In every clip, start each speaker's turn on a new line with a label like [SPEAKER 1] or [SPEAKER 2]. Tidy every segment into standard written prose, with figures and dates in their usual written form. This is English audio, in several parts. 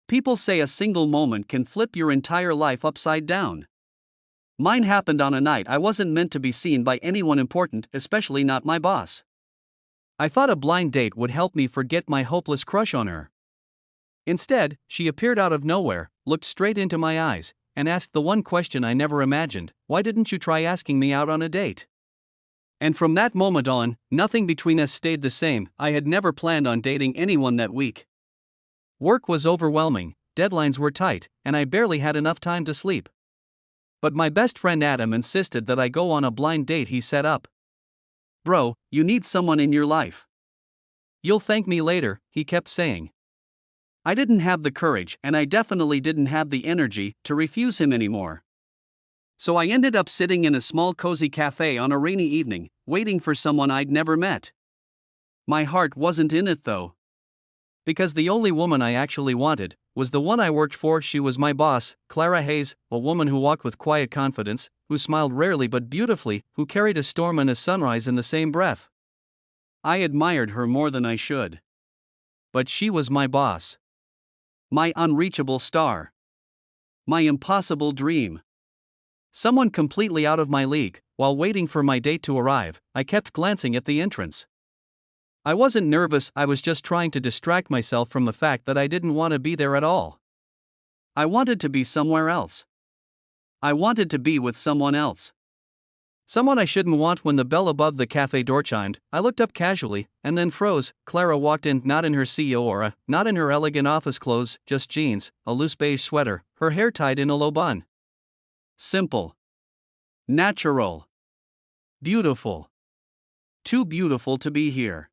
[SPEAKER 1] People say a single moment can flip your entire life upside down. Mine happened on a night I wasn't meant to be seen by anyone important, especially not my boss. I thought a blind date would help me forget my hopeless crush on her. Instead, she appeared out of nowhere, looked straight into my eyes, and asked the one question I never imagined: why didn't you try asking me out on a date? And from that moment on, nothing between us stayed the same. I had never planned on dating anyone that week. Work was overwhelming, deadlines were tight, and I barely had enough time to sleep. But my best friend Adam insisted that I go on a blind date he set up. "Bro, you need someone in your life. You'll thank me later," he kept saying. I didn't have the courage, and I definitely didn't have the energy, to refuse him anymore. So I ended up sitting in a small cozy cafe on a rainy evening, waiting for someone I'd never met. My heart wasn't in it though. Because the only woman I actually wanted was the one I worked for. She was my boss, Clara Hayes, a woman who walked with quiet confidence, who smiled rarely but beautifully, who carried a storm and a sunrise in the same breath. I admired her more than I should. But she was my boss. My unreachable star. My impossible dream. Someone completely out of my league. While waiting for my date to arrive, I kept glancing at the entrance. I wasn't nervous, I was just trying to distract myself from the fact that I didn't want to be there at all. I wanted to be somewhere else. I wanted to be with someone else. Someone I shouldn't want. When the bell above the cafe door chimed, I looked up casually, and then froze. Clara walked in, not in her CEO aura, not in her elegant office clothes, just jeans, a loose beige sweater, her hair tied in a low bun. Simple. Natural. Beautiful. Too beautiful to be here.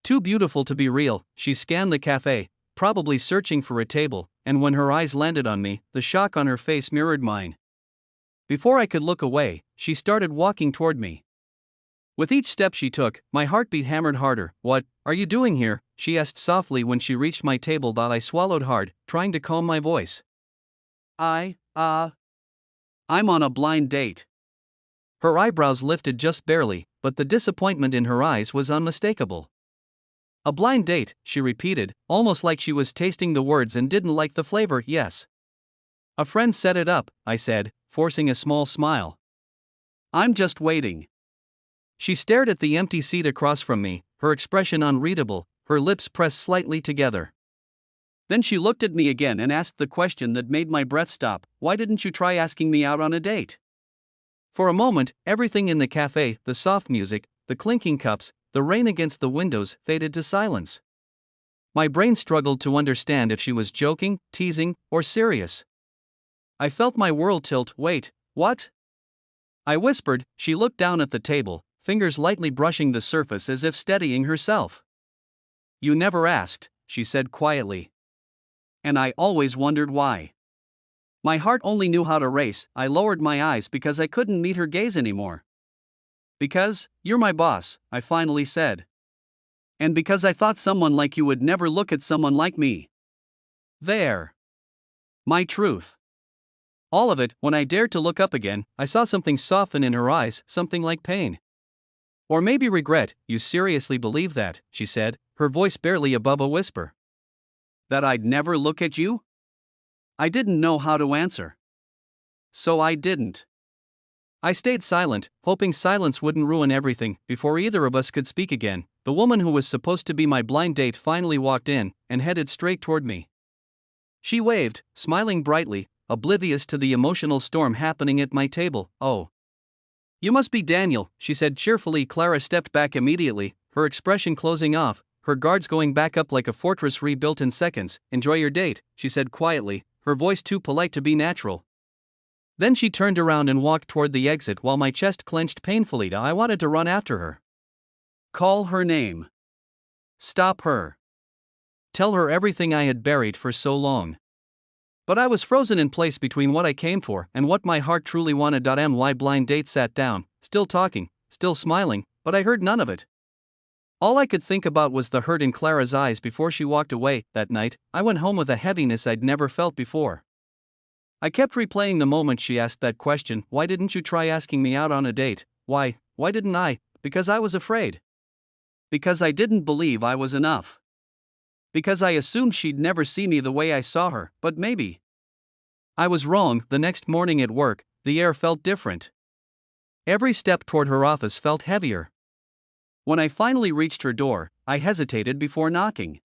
[SPEAKER 1] Too beautiful to be real. She scanned the cafe, probably searching for a table, and when her eyes landed on me, the shock on her face mirrored mine. Before I could look away, she started walking toward me. With each step she took, my heartbeat hammered harder. "What are you doing here?" she asked softly when she reached my table. I swallowed hard, trying to calm my voice. I'm on a blind date." Her eyebrows lifted just barely, but the disappointment in her eyes was unmistakable. "A blind date," she repeated, almost like she was tasting the words and didn't like the flavor. "Yes. A friend set it up," I said, forcing a small smile. "I'm just waiting." She stared at the empty seat across from me, her expression unreadable, her lips pressed slightly together. Then she looked at me again and asked the question that made my breath stop: "Why didn't you try asking me out on a date?" For a moment, everything in the cafe, the soft music, the clinking cups, the rain against the windows, faded to silence. My brain struggled to understand if she was joking, teasing, or serious. I felt my world tilt. "Wait, what?" I whispered. She looked down at the table, fingers lightly brushing the surface as if steadying herself. "You never asked," she said quietly. And I always wondered why. My heart only knew how to race. I lowered my eyes because I couldn't meet her gaze anymore. "Because you're my boss," I finally said. "And because I thought someone like you would never look at someone like me." There. My truth. All of it. When I dared to look up again, I saw something soften in her eyes, something like pain. "Or maybe regret." "You seriously believe that?" she said, her voice barely above a whisper. "That I'd never look at you?" I didn't know how to answer. So I didn't. I stayed silent, hoping silence wouldn't ruin everything. Before either of us could speak again, the woman who was supposed to be my blind date finally walked in and headed straight toward me. She waved, smiling brightly, oblivious to the emotional storm happening at my table. "Oh. You must be Daniel," she said cheerfully. Clara stepped back immediately, her expression closing off, her guards going back up like a fortress rebuilt in seconds. "Enjoy your date," she said quietly, her voice too polite to be natural. Then she turned around and walked toward the exit while my chest clenched painfully. I wanted to run after her. Call her name. Stop her. Tell her everything I had buried for so long. But I was frozen in place between what I came for and what my heart truly wanted. My blind date sat down, still talking, still smiling, but I heard none of it. All I could think about was the hurt in Clara's eyes before she walked away. That night, I went home with a heaviness I'd never felt before. I kept replaying the moment she asked that question: "Why didn't you try asking me out on a date?" Why didn't I? Because I was afraid. Because I didn't believe I was enough. Because I assumed she'd never see me the way I saw her, but maybe. I was wrong. The next morning at work, the air felt different. Every step toward her office felt heavier. When I finally reached her door, I hesitated before knocking.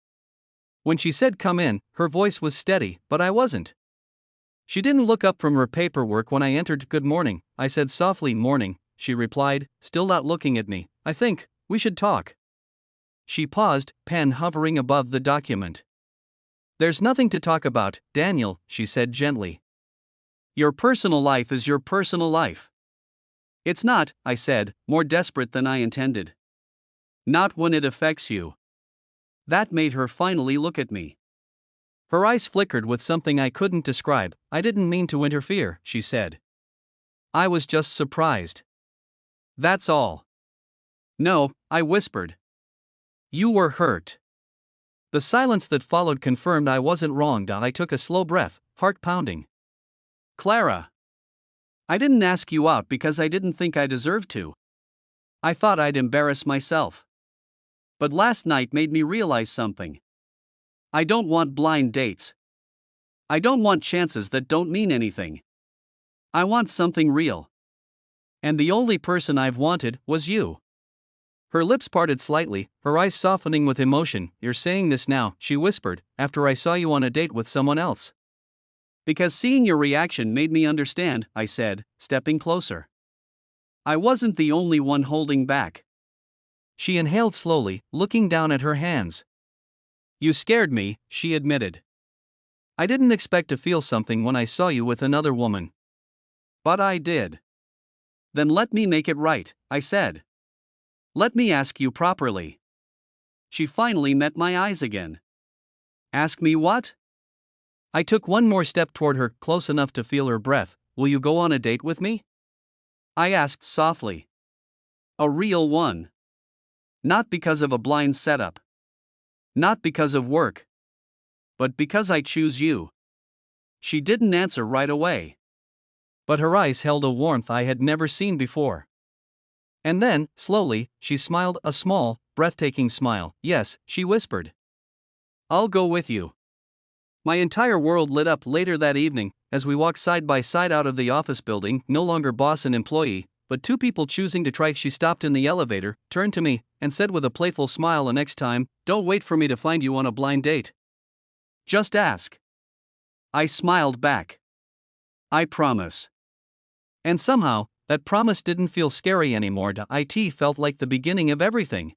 [SPEAKER 1] When she said come in, her voice was steady, but I wasn't. She didn't look up from her paperwork when I entered. Good morning, I said softly. Morning, she replied, still not looking at me. I think we should talk. She paused, pen hovering above the document. There's nothing to talk about, Daniel, she said gently. Your personal life is your personal life. It's not, I said, more desperate than I intended. Not when it affects you. That made her finally look at me. Her eyes flickered with something I couldn't describe. I didn't mean to interfere, she said. I was just surprised. That's all. No, I whispered. You were hurt. The silence that followed confirmed I wasn't wrong. I took a slow breath, heart pounding. Clara. I didn't ask you out because I didn't think I deserved to. I thought I'd embarrass myself. But last night made me realize something. I don't want blind dates. I don't want chances that don't mean anything. I want something real. And the only person I've wanted was you. Her lips parted slightly, her eyes softening with emotion. You're saying this now, she whispered, after I saw you on a date with someone else. Because seeing your reaction made me understand, I said, stepping closer. I wasn't the only one holding back. She inhaled slowly, looking down at her hands. You scared me, she admitted. I didn't expect to feel something when I saw you with another woman. But I did. Then let me make it right, I said. Let me ask you properly. She finally met my eyes again. Ask me what? I took one more step toward her, close enough to feel her breath. Will you go on a date with me? I asked softly. A real one. Not because of a blind setup. Not because of work. But because I choose you. She didn't answer right away. But her eyes held a warmth I had never seen before. And then, slowly, she smiled, a small, breathtaking smile. Yes, she whispered. I'll go with you. My entire world lit up later that evening, as we walked side by side out of the office building, no longer boss and employee, but two people choosing to try. She stopped in the elevator, turned to me, and said with a playful smile, next time, don't wait for me to find you on a blind date. Just ask. I smiled back. I promise. And somehow, that promise didn't feel scary anymore. It felt like the beginning of everything.